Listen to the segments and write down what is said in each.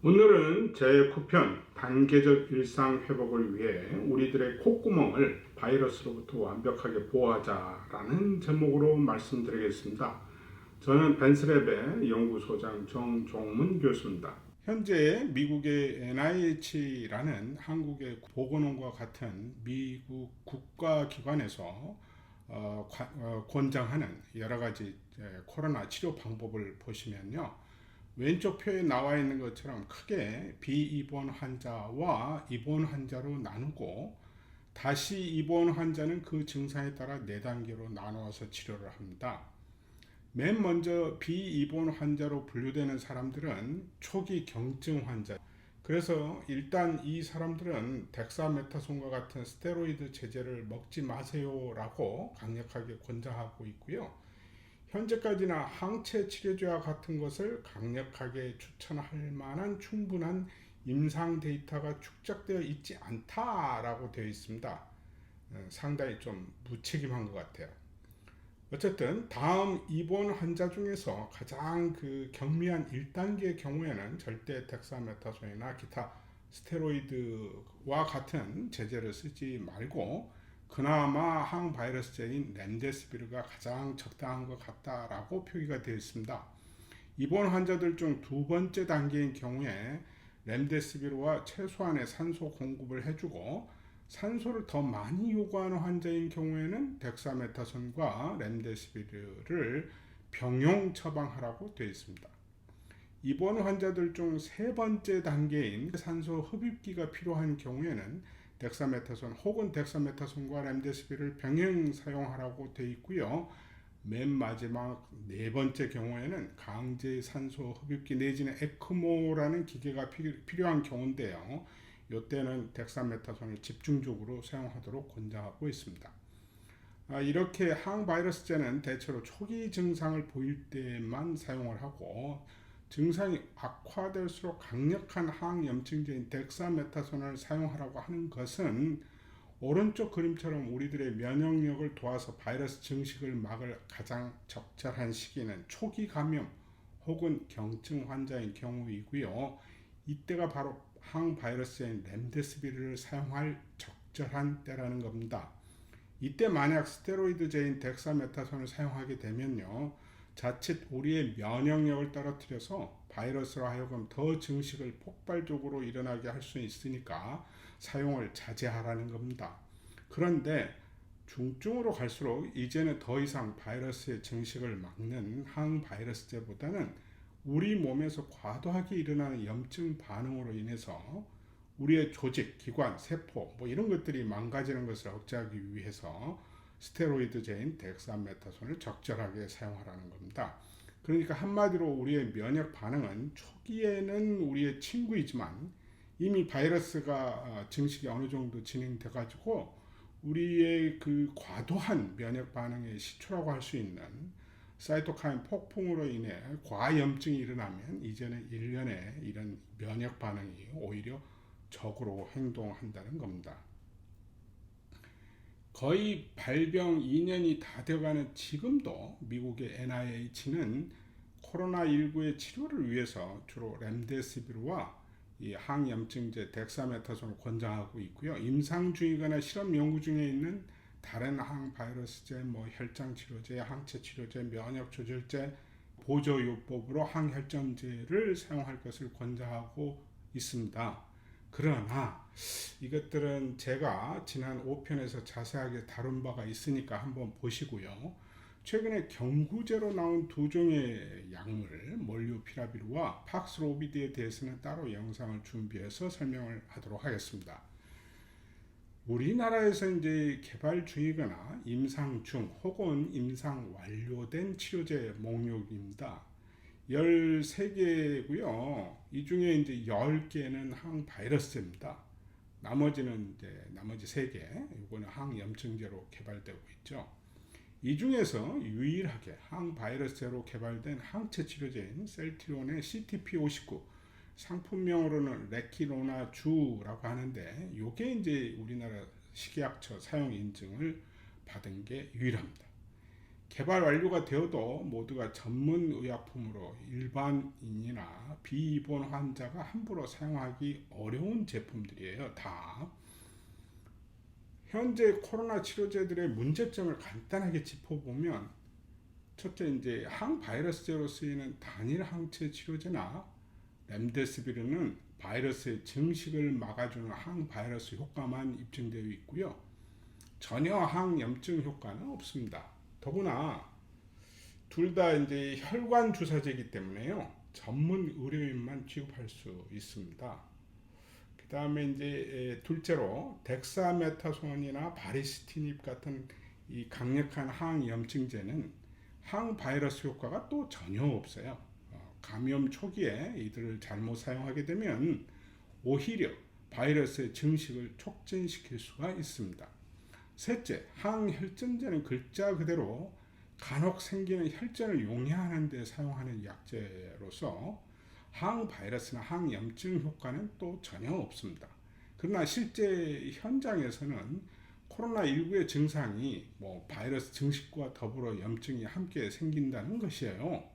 오늘은 제9편 단계적 일상 회복을 위해 우리들의 콧구멍을 바이러스로부터 완벽하게 보호하자라는 제목으로 말씀드리겠습니다. 저는 벤스랩의 연구소장 정종문 교수입니다. 현재 미국의 NIH라는 한국의 보건원과 같은 미국 국가기관에서 권장하는 여러 가지 코로나 치료 방법을 보시면요. 왼쪽 표에 나와 있는 것처럼 크게 비입원 환자와 입원 환자로 나누고 다시 입원 환자는 그 증상에 따라 4단계로 나누어서 치료를 합니다. 맨 먼저 비입원 환자로 분류되는 사람들은 초기 경증 환자. 그래서 일단 이 사람들은 덱사메타손과 같은 스테로이드 제제를 먹지 마세요라고 강력하게 권장하고 있고요. 현재까지나 항체 치료제와 같은 것을 강력하게 추천할 만한 충분한 임상 데이터가 축적되어 있지 않다라고 되어 있습니다. 상당히 좀 무책임한 것 같아요. 어쨌든 다음 입원 환자 중에서 가장 경미한 1단계의 경우에는 절대 덱사메타손이나 기타 스테로이드와 같은 제제를 쓰지 말고 그나마 항바이러스제인 렘데시비르가 가장 적당한 것 같다라고 표기가 되어 있습니다. 입원 환자들 중 2번째 단계인 경우에 렘데시비르와 최소한의 산소 공급을 해주고 산소를 더 많이 요구하는 환자인 경우에는 덱사메타손과 렘데시비르를 병용 처방하라고 되어 있습니다. 입원 환자들 중 3번째 단계인 산소 흡입기가 필요한 경우에는 덱사메타손 혹은 덱사메타손과 렘데시비르를 병행 사용하라고 되어 있고요. 맨 마지막 4번째 경우에는 강제 산소 흡입기 내지는 에크모라는 기계가 필요한 경우인데요. 이때는 덱사메타손을 집중적으로 사용하도록 권장하고 있습니다. 이렇게 항바이러스제는 대체로 초기 증상을 보일 때만 사용을 하고 증상이 악화될수록 강력한 항염증제인 덱사메타손을 사용하라고 하는 것은 오른쪽 그림처럼 우리들의 면역력을 도와서 바이러스 증식을 막을 가장 적절한 시기는 초기 감염 혹은 경증 환자인 경우이고요. 이때가 바로 항바이러스제인 렘데시비르를 사용할 적절한 때라는 겁니다. 이때 만약 스테로이드제인 덱사메타손을 사용하게 되면요. 자칫 우리의 면역력을 떨어뜨려서 바이러스로 하여금 더 증식을 폭발적으로 일어나게 할 수 있으니까 사용을 자제하라는 겁니다. 그런데 중증으로 갈수록 이제는 더 이상 바이러스의 증식을 막는 항바이러스제보다는 우리 몸에서 과도하게 일어나는 염증 반응으로 인해서 우리의 조직, 기관, 세포 이런 것들이 망가지는 것을 억제하기 위해서 스테로이드제인 덱사메타손을 적절하게 사용하라는 겁니다. 그러니까 한마디로 우리의 면역 반응은 초기에는 우리의 친구이지만 이미 바이러스가 증식이 어느 정도 진행돼 가지고 우리의 과도한 면역 반응의 시초라고 할 수 있는 사이토카인 폭풍으로 인해 과염증이 일어나면 이제는 일련의 이런 면역 반응이 오히려 적으로 행동한다는 겁니다. 거의 발병 2년이 다 되어가는 지금도 미국의 NIH는 코로나19의 치료를 위해서 주로 렘데시비르와 이 항염증제 덱사메타손을 권장하고 있고요. 임상 중이거나 실험 연구 중에 있는 다른 항바이러스제, 혈장치료제, 항체치료제, 면역조절제, 보조요법으로 항혈전제를 사용할 것을 권장하고 있습니다. 그러나 이것들은 제가 지난 5편에서 자세하게 다룬 바가 있으니까 한번 보시고요. 최근에 경구제로 나온 2종의 약물 몰누피라비르와 팍스로비드에 대해서는 따로 영상을 준비해서 설명을 하도록 하겠습니다. 우리나라에서 이제 개발 중이거나 임상 중 혹은 임상 완료된 치료제 목록입니다. 13개고요. 이 중에 이제 10개는 항바이러스제입니다. 나머지 3개, 이거는 항염증제로 개발되고 있죠. 이 중에서 유일하게 항바이러스제로 개발된 항체 치료제인 셀티론의 CTP59, 상품명으로는 레키로나주라고 하는데, 이게 이제 우리나라 식약처 사용 인증을 받은 게 유일합니다. 개발 완료가 되어도 모두가 전문 의약품으로 일반인이나 비입원 환자가 함부로 사용하기 어려운 제품들이에요. 다. 현재 코로나 치료제들의 문제점을 간단하게 짚어보면, 첫째, 이제 항바이러스제로 쓰이는 단일 항체 치료제나 렘데시비르는 바이러스의 증식을 막아주는 항바이러스 효과만 입증되어 있고요. 전혀 항염증 효과는 없습니다. 더구나 둘 다 이제 혈관 주사제이기 때문에요. 전문 의료인만 취급할 수 있습니다. 그 다음에 이제 둘째로 덱사메타손이나 바리스티닙 같은 이 강력한 항염증제는 항바이러스 효과가 또 전혀 없어요. 감염 초기에 이들을 잘못 사용하게 되면 오히려 바이러스의 증식을 촉진시킬 수가 있습니다. 셋째, 항혈전제는 글자 그대로 간혹 생기는 혈전을 용해하는 데 사용하는 약제로서 항바이러스나 항염증 효과는 또 전혀 없습니다. 그러나 실제 현장에서는 코로나19의 증상이 바이러스 증식과 더불어 염증이 함께 생긴다는 것이에요.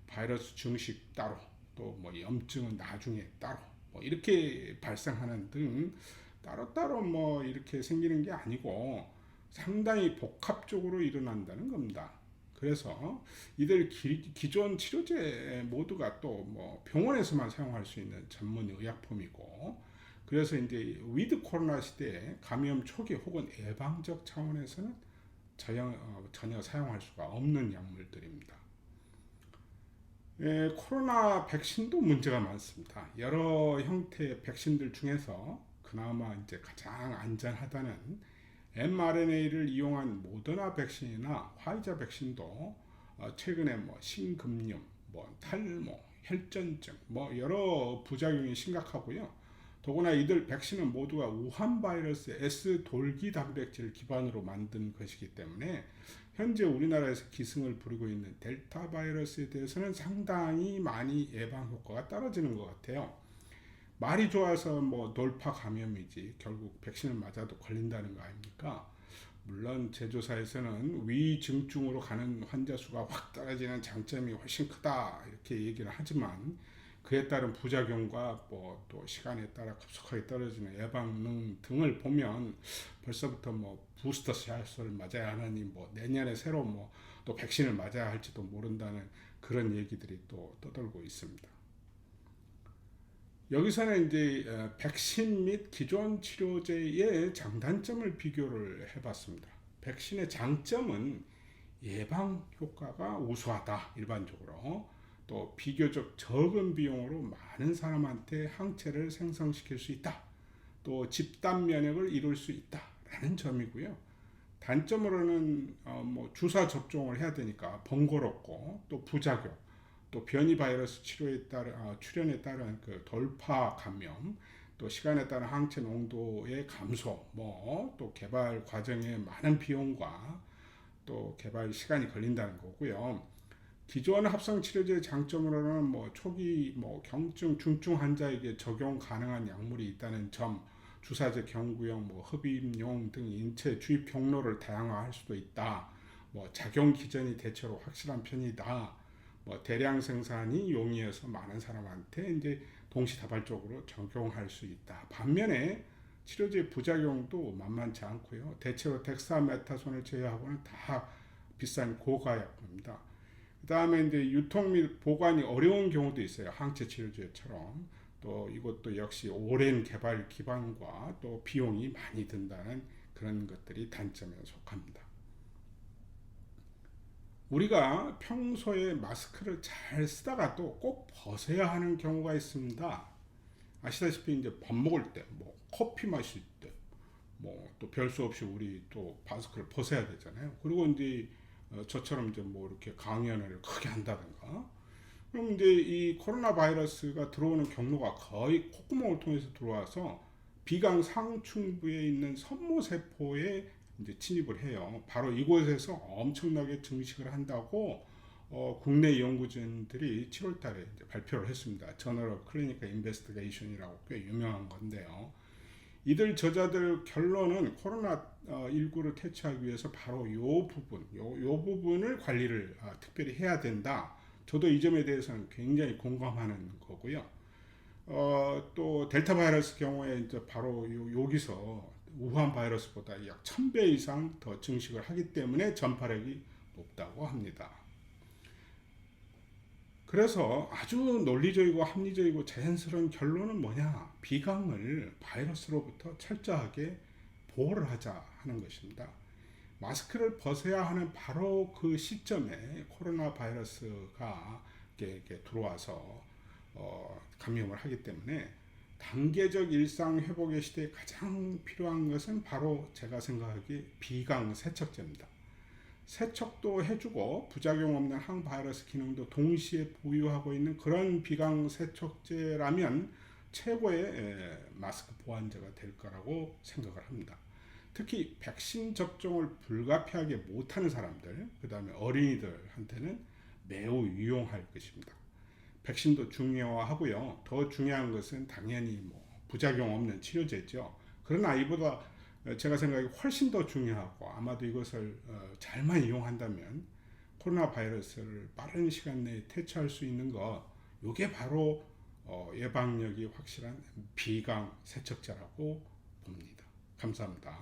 바이러스 증식 따로, 또 염증은 나중에 따로, 이렇게 발생하는 등 따로따로 이렇게 생기는 게 아니고 상당히 복합적으로 일어난다는 겁니다. 그래서 이들 기존 치료제 모두가 또 병원에서만 사용할 수 있는 전문 의약품이고, 그래서 이제 위드 코로나 시대에 감염 초기 혹은 예방적 차원에서는 전혀 사용할 수가 없는 약물들입니다. 코로나 백신도 문제가 많습니다. 여러 형태의 백신들 중에서 그나마 이제 가장 안전하다는 mRNA를 이용한 모더나 백신이나 화이자 백신도 최근에 심근염, 탈모, 혈전증, 여러 부작용이 심각하고요. 더구나 이들 백신은 모두가 우한 바이러스 S 돌기 단백질을 기반으로 만든 것이기 때문에 현재 우리나라에서 기승을 부리고 있는 델타 바이러스에 대해서는 상당히 많이 예방 효과가 떨어지는 것 같아요. 말이 좋아서 돌파 감염이지 결국 백신을 맞아도 걸린다는 거 아닙니까? 물론 제조사에서는 위중증으로 가는 환자 수가 확 떨어지는 장점이 훨씬 크다 이렇게 얘기를 하지만 그에 따른 부작용과 또 시간에 따라 급속하게 떨어지는 예방능 등을 보면 벌써부터 부스터 샷을 맞아야 하느니 내년에 새로 또 백신을 맞아야 할지도 모른다는 그런 얘기들이 또 떠돌고 있습니다. 여기서는 이제 백신 및 기존 치료제의 장단점을 비교를 해봤습니다. 백신의 장점은 예방 효과가 우수하다 일반적으로, 또 비교적 적은 비용으로 많은 사람한테 항체를 생성시킬 수 있다, 또 집단 면역을 이룰 수 있다라는 점이고요. 단점으로는 주사 접종을 해야 되니까 번거롭고, 또 부작용, 또 변이 바이러스 출현에 따른 그 돌파 감염, 또 시간에 따른 항체 농도의 감소, 또 개발 과정에 많은 비용과 또 개발 시간이 걸린다는 거고요. 기존 합성 치료제의 장점으로는 초기 경증, 중증 환자에게 적용 가능한 약물이 있다는 점, 주사제 경구용, 흡입용 등 인체 주입 경로를 다양화할 수도 있다. 작용 기전이 대체로 확실한 편이다. 대량 생산이 용이해서 많은 사람한테 이제 동시다발적으로 적용할 수 있다. 반면에 치료제 부작용도 만만치 않고요. 대체로 덱사메타손을 제외하고는 다 비싼 고가약입니다. 그 다음에 이제 유통 및 보관이 어려운 경우도 있어요. 항체 치료제처럼. 또 이것도 역시 오랜 개발 기반과 또 비용이 많이 든다는 그런 것들이 단점에 속합니다. 우리가 평소에 마스크를 잘 쓰다가도 꼭 벗어야 하는 경우가 있습니다. 아시다시피 이제 밥 먹을 때, 커피 마실 때, 또 별 수 없이 우리 또 마스크를 벗어야 되잖아요. 그리고 이제 저처럼 이제 이렇게 강연을 크게 한다든가, 그럼 이제 이 코로나 바이러스가 들어오는 경로가 거의 콧구멍을 통해서 들어와서 비강 상충부에 있는 섬모세포에 이제 침입을 해요. 바로 이곳에서 엄청나게 증식을 한다고 국내 연구진들이 7월달에 이제 발표를 했습니다. 저널 오브 클리니컬 인베스티게이션이라고 꽤 유명한 건데요. 이들 저자들 결론은 코로나19를 퇴치하기 위해서 바로 요 부분을 관리를 특별히 해야 된다. 저도 이 점에 대해서는 굉장히 공감하는 거고요. 또 델타 바이러스 경우에 이제 바로 여기서 우한 바이러스보다 약 1000배 이상 더 증식을 하기 때문에 전파력이 높다고 합니다. 그래서 아주 논리적이고 합리적이고 자연스러운 결론은 뭐냐? 비강을 바이러스로부터 철저하게 보호를 하자 하는 것입니다. 마스크를 벗어야 하는 바로 그 시점에 코로나 바이러스가 이렇게 들어와서 감염을 하기 때문에 단계적 일상 회복의 시대에 가장 필요한 것은 바로 제가 생각하기에 비강 세척제입니다. 세척도 해주고 부작용 없는 항바이러스 기능도 동시에 보유하고 있는 그런 비강 세척제라면 최고의 마스크 보완제가 될 거라고 생각을 합니다. 특히 백신 접종을 불가피하게 못하는 사람들, 그 다음에 어린이들한테는 매우 유용할 것입니다. 백신도 중요하고요. 더 중요한 것은 당연히 부작용 없는 치료제죠. 그러나 이보다 제가 생각에 훨씬 더 중요하고 아마도 이것을 잘만 이용한다면 코로나 바이러스를 빠른 시간 내에 퇴치할 수 있는 거, 이게 바로 예방력이 확실한 비강 세척제라고 봅니다. 감사합니다.